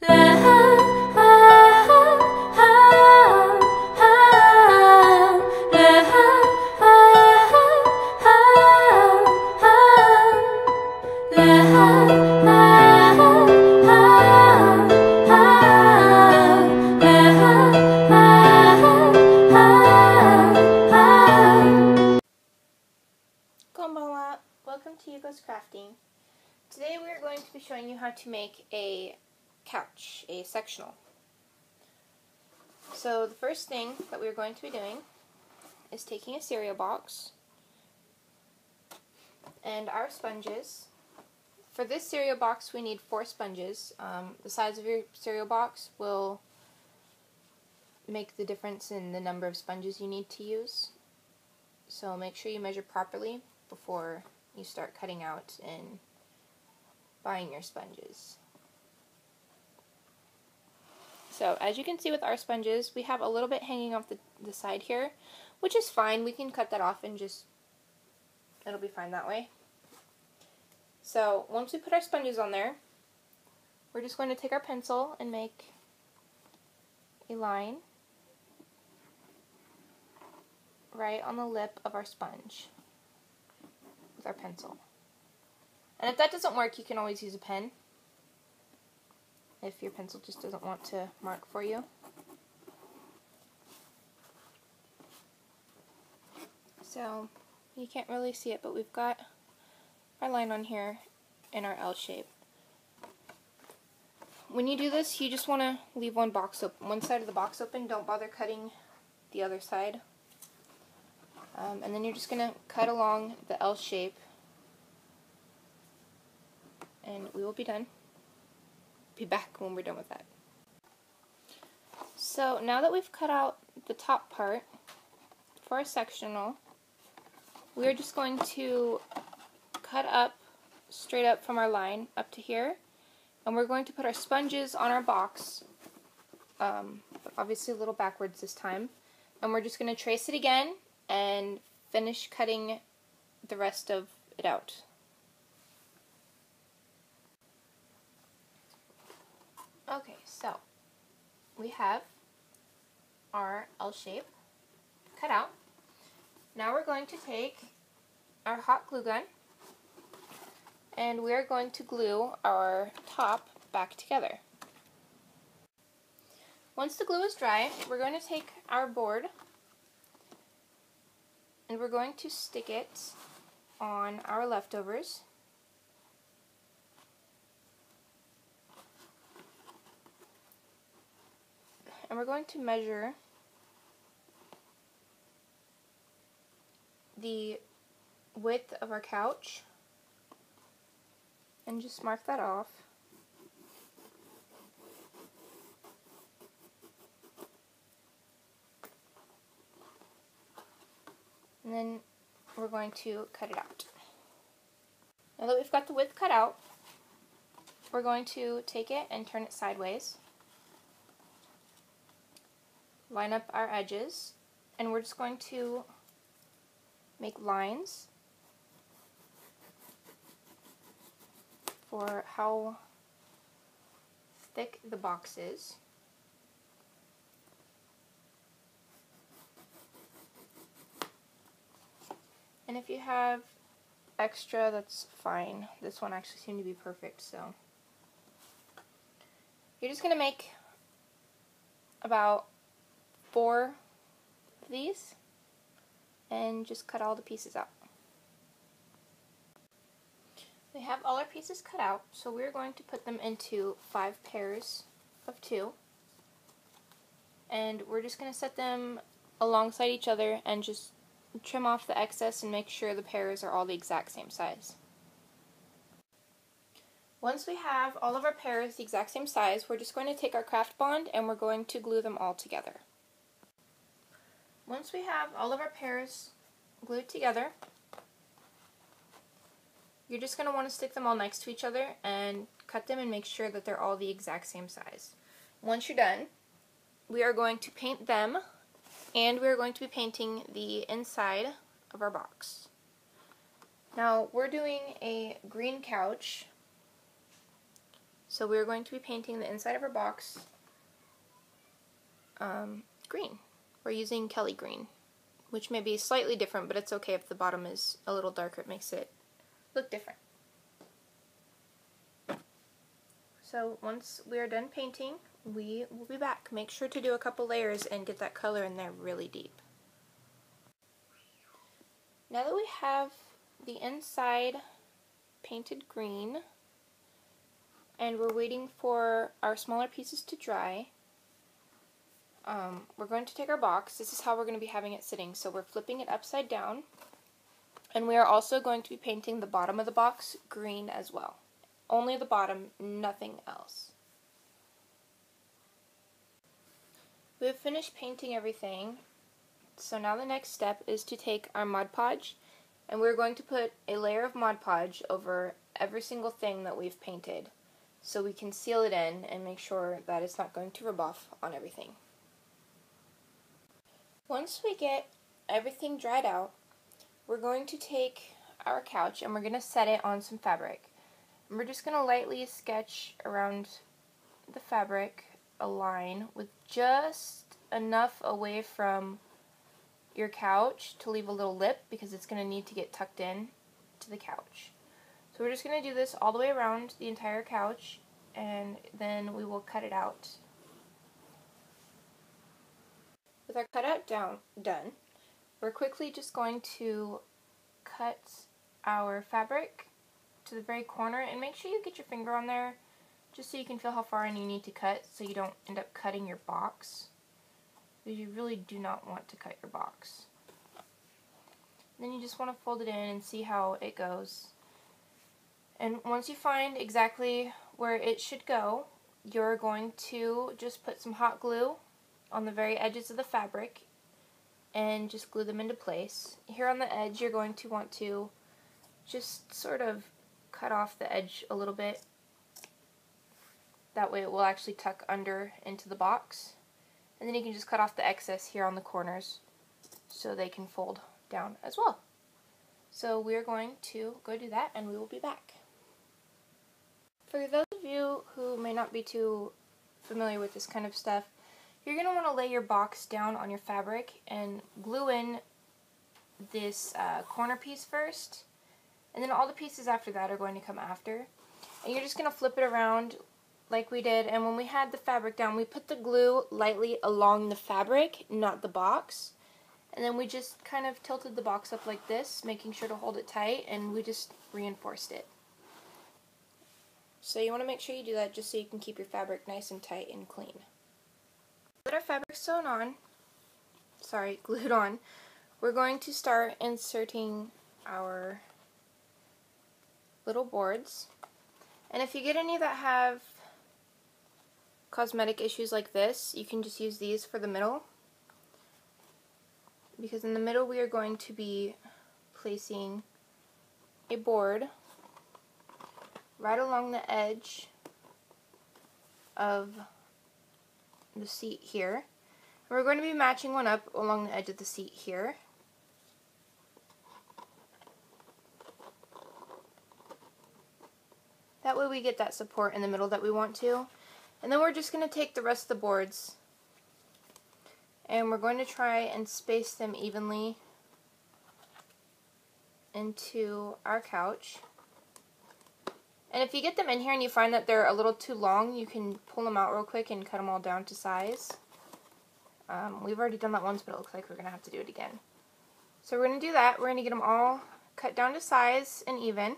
Konbanwa, welcome to Yuko's Crafting. Today we are going to be showing you how to make a couch, a sectional. So the first thing that we are going to be doing is taking a cereal box and our sponges. For this cereal box we need 4 sponges. The size of your cereal box will make the difference in the number of sponges you need to use. So make sure you measure properly before you start cutting out and buying your sponges. So as you can see with our sponges, we have a little bit hanging off the side here, which is fine. We can cut that off and it'll be fine that way. So once we put our sponges on there, we're just going to take our pencil and make a line right on the lip of our sponge with our pencil. And if that doesn't work, you can always use a pen if your pencil just doesn't want to mark for you. So you can't really see it, but we've got our line on here in our L shape. When you do this, you just want to leave one side of the box open. Don't bother cutting the other side. And then you're just going to cut along the L shape, and we will be done. Be back when we're done with that. So now that we've cut out the top part for our sectional, we're just going to cut up straight up from our line up to here, and we're going to put our sponges on our box, but obviously a little backwards this time, and we're just going to trace it again and finish cutting the rest of it out. Okay, so we have our L shape cut out. Now we're going to take our hot glue gun and we're going to glue our top back together. Once the glue is dry, we're going to take our board and we're going to stick it on our leftovers. And we're going to measure the width of our couch and just mark that off. And then we're going to cut it out. Now that we've got the width cut out, we're going to take it and turn it sideways. Line up our edges, and we're just going to make lines for how thick the box is. And if you have extra, that's fine. This one actually seemed to be perfect, so you're just going to make about 4 of these and just cut all the pieces out. We have all our pieces cut out, so we're going to put them into 5 pairs of 2, and we're just going to set them alongside each other and just trim off the excess and make sure the pairs are all the exact same size. Once we have all of our pairs the exact same size, we're just going to take our craft bond and we're going to glue them all together. Once we have all of our pairs glued together, you're just going to want to stick them all next to each other and cut them and make sure that they're all the exact same size. Once you're done, we are going to paint them, and we're going to be painting the inside of our box. Now we're doing a green couch, So we're going to be painting the inside of our box green. We're using Kelly green, which may be slightly different, but it's okay if the bottom is a little darker. It makes it look different. So once we are done painting, we will be back. Make sure to do a couple layers and get that color in there really deep. Now that we have the inside painted green and we're waiting for our smaller pieces to dry, we're going to take our box. This is how we're going to be having it sitting. So we're flipping it upside down, and we are also going to be painting the bottom of the box green as well. Only the bottom, nothing else. We have finished painting everything, so now the next step is to take our Mod Podge, and we're going to put a layer of Mod Podge over every single thing that we've painted, so we can seal it in and make sure that it's not going to rub off on everything. Once we get everything dried out, we're going to take our couch and we're going to set it on some fabric. And we're just going to lightly sketch around the fabric a line with just enough away from your couch to leave a little lip, because it's going to need to get tucked in to the couch. So we're just going to do this all the way around the entire couch, and then we will cut it out. With our cutout done, we're quickly just going to cut our fabric to the very corner, and make sure you get your finger on there just so you can feel how far in you need to cut, so you don't end up cutting your box, because you really do not want to cut your box. Then you just want to fold it in and see how it goes. And once you find exactly where it should go, you're going to just put some hot glue on the very edges of the fabric and just glue them into place. Here on the edge, you're going to want to just sort of cut off the edge a little bit. That way it will actually tuck under into the box. And then you can just cut off the excess here on the corners so they can fold down as well. So we're going to go do that, and we will be back. For those of you who may not be too familiar with this kind of stuff, you're going to want to lay your box down on your fabric and glue in this corner piece first, and then all the pieces after that are going to come after. And you're just going to flip it around like we did, and when we had the fabric down, we put the glue lightly along the fabric, not the box, and then we just kind of tilted the box up like this, making sure to hold it tight, and we just reinforced it. So you want to make sure you do that just so you can keep your fabric nice and tight and clean. With our fabric glued on, we're going to start inserting our little boards. And if you get any that have cosmetic issues like this, you can just use these for the middle, because in the middle we are going to be placing a board right along the edge of the seat here. And we're going to be matching one up along the edge of the seat here. That way we get that support in the middle that we want to. And then we're just going to take the rest of the boards and we're going to try and space them evenly into our couch. And if you get them in here and you find that they're a little too long, you can pull them out real quick and cut them all down to size. We've already done that once, but it looks like we're going to have to do it again. So we're going to do that. We're going to get them all cut down to size and even.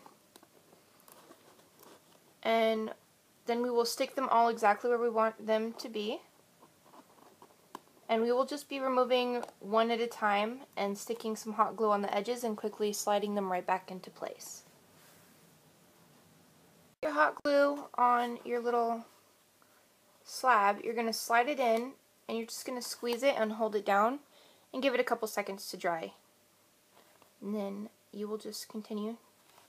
And then we will stick them all exactly where we want them to be. And we will just be removing one at a time and sticking some hot glue on the edges and quickly sliding them right back into place. Your hot glue on your little slab, you're going to slide it in and you're just going to squeeze it and hold it down and give it a couple seconds to dry. And then you will just continue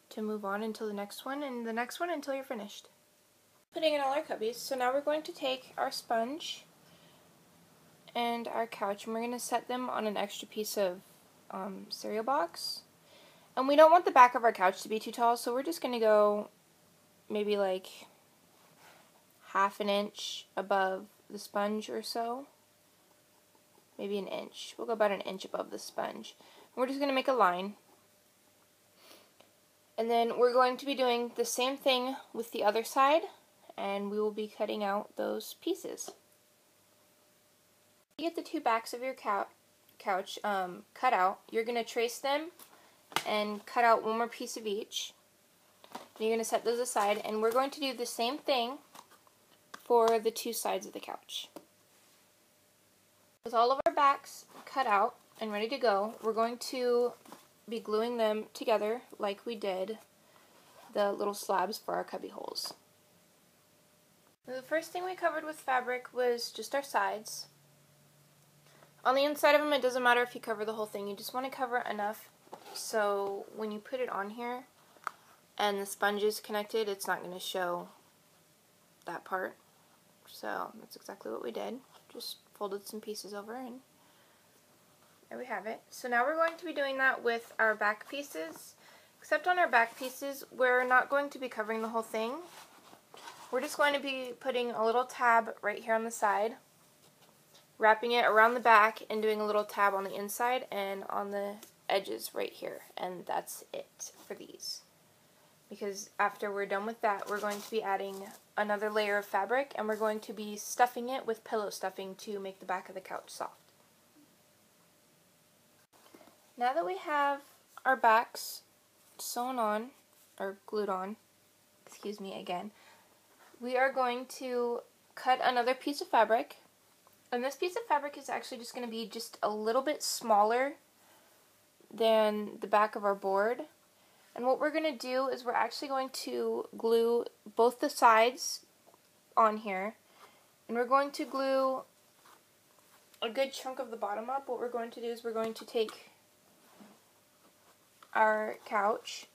to move on until the next one and the next one until you're finished. Putting in all our cubbies, so now we're going to take our sponge and our couch and we're going to set them on an extra piece of cereal box. And we don't want the back of our couch to be too tall, so we're just going to go maybe like half an inch above the sponge or so. Maybe an inch. We'll go about an inch above the sponge. We're just going to make a line. And then we're going to be doing the same thing with the other side, and we will be cutting out those pieces. You get the two backs of your couch cut out. You're going to trace them and cut out one more piece of each. And you're going to set those aside, and we're going to do the same thing for the two sides of the couch. With all of our backs cut out and ready to go, we're going to be gluing them together like we did the little slabs for our cubby holes. The first thing we covered with fabric was just our sides. On the inside of them, it doesn't matter if you cover the whole thing. You just want to cover enough so when you put it on here and the sponge is connected, it's not going to show that part. So that's exactly what we did. Just folded some pieces over, and there we have it. So now we're going to be doing that with our back pieces. Except on our back pieces, we're not going to be covering the whole thing. We're just going to be putting a little tab right here on the side, wrapping it around the back, and doing a little tab on the inside and on the edges right here. And that's it for these. Because after we're done with that, we're going to be adding another layer of fabric, and we're going to be stuffing it with pillow stuffing to make the back of the couch soft. Now that we have our backs sewn on, or glued on, excuse me again, we are going to cut another piece of fabric, and this piece of fabric is actually just going to be just a little bit smaller than the back of our board. And what we're going to do is we're actually going to glue both the sides on here, and we're going to glue a good chunk of the bottom up. What we're going to do is we're going to take our couch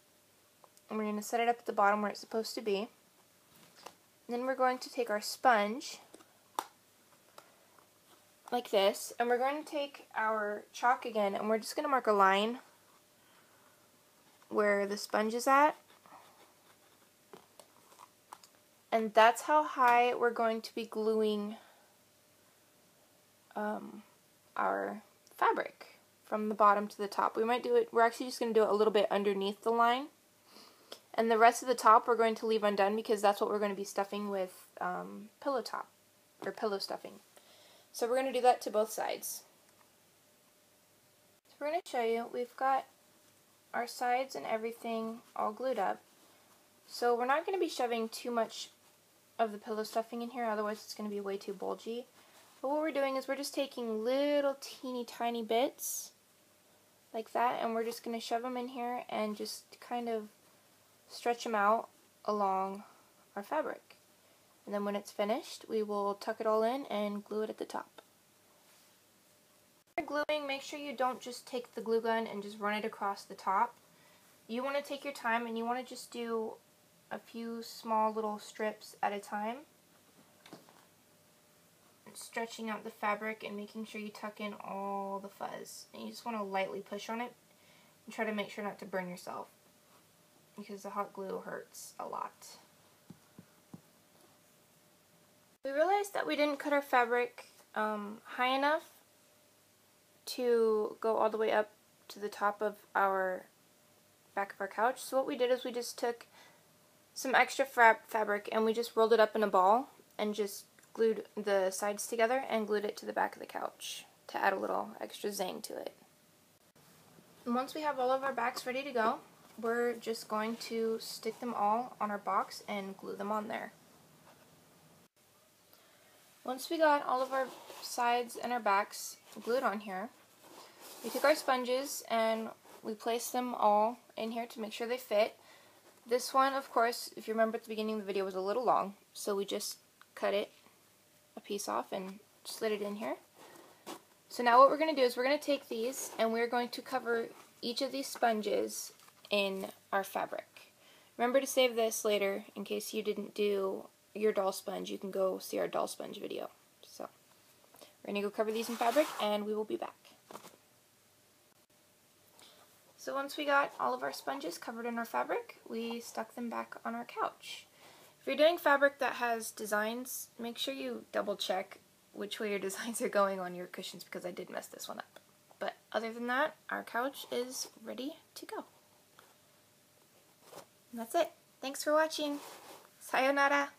and we're going to set it up at the bottom where it's supposed to be. And then we're going to take our sponge like this, and we're going to take our chalk again, and we're just going to mark a line where the sponge is at, and that's how high we're going to be gluing our fabric from the bottom to the top. We might do it, we're actually just going to do it a little bit underneath the line, and the rest of the top we're going to leave undone because that's what we're going to be stuffing with pillow top, or pillow stuffing. So we're going to do that to both sides. So we're going to show you, we've got our sides and everything all glued up. So we're not going to be shoving too much of the pillow stuffing in here, otherwise it's going to be way too bulgy. But what we're doing is we're just taking little teeny tiny bits like that, and we're just going to shove them in here and just kind of stretch them out along our fabric. And then when it's finished, we will tuck it all in and glue it at the top. When you're gluing, make sure you don't just take the glue gun and just run it across the top. You want to take your time, and you want to just do a few small little strips at a time, stretching out the fabric and making sure you tuck in all the fuzz. And you just want to lightly push on it and try to make sure not to burn yourself, because the hot glue hurts a lot. We realized that we didn't cut our fabric high enough to go all the way up to the top of our back of our couch. So what we did is we just took some extra fabric and we just rolled it up in a ball and just glued the sides together and glued it to the back of the couch to add a little extra zing to it. And once we have all of our backs ready to go, we're just going to stick them all on our box and glue them on there. Once we got all of our sides and our backs glued on here, we took our sponges and we placed them all in here to make sure they fit. This one, of course, if you remember at the beginning of the video, was a little long, so we just cut it a piece off and slid it in here. So now what we're going to do is we're going to take these and we're going to cover each of these sponges in our fabric. Remember to save this later in case you didn't do your doll sponge. You can go see our doll sponge video. So we're going to go cover these in fabric and we will be back. So once we got all of our sponges covered in our fabric, we stuck them back on our couch. If you're doing fabric that has designs, make sure you double check which way your designs are going on your cushions, because I did mess this one up. But other than that, our couch is ready to go. And that's it. Thanks for watching. Sayonara.